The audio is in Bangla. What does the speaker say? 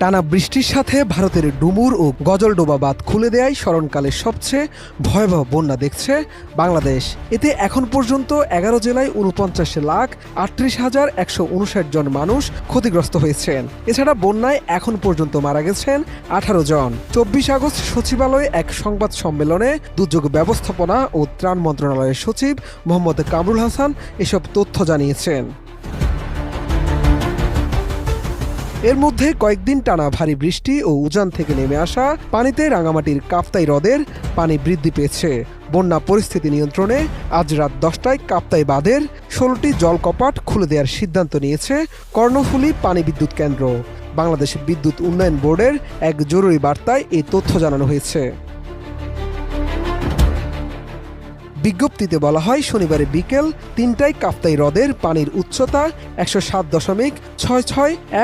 টানা বৃষ্টির সাথে ভারতের ডুমুর ও গজলডোবা বাঁধ খুলে দেয়াই স্মরণকালের সবচেয়ে ভয়াবহ বন্যা দেখছে বাংলাদেশ। এতে এখন পর্যন্ত ১১ জেলায় ৪৯,৩৮,১৫৯ জন মানুষ ক্ষতিগ্রস্ত হয়েছেন। এছাড়া বন্যায় এখন পর্যন্ত মারা গেছেন ১৮ জন। ২৪ আগস্ট সচিবালয়ে এক সংবাদ সম্মেলনে দুর্যোগ ব্যবস্থাপনা ও ত্রাণ মন্ত্রণালয়ের সচিব মোহাম্মদ কামরুল হাসান এসব তথ্য জানিয়েছেন। এর মধ্যে কয়েকদিন টানা ভারী বৃষ্টি ও উজান থেকে নেমে আসা পানিতে রাঙামাটির কাপ্তাই হ্রদের পানি বৃদ্ধি পেয়েছে। বন্যা পরিস্থিতি নিয়ন্ত্রণে আজ রাত ১০টায় কাপ্তাই বাঁধের ১৬টি জলকপাট খুলে দেওয়ার সিদ্ধান্ত নিয়েছে কর্ণফুলী পানি বিদ্যুৎ কেন্দ্র। বাংলাদেশ বিদ্যুৎ উন্নয়ন বোর্ডের এক জরুরি বার্তায় এই তথ্য জানানো হয়েছে। বিজ্ঞপ্তিতে বলা হয়, শনিবার বিকেল ৩টায় কাপ্তাই হ্রদের পানির উচ্চতা ১০৭.৬৬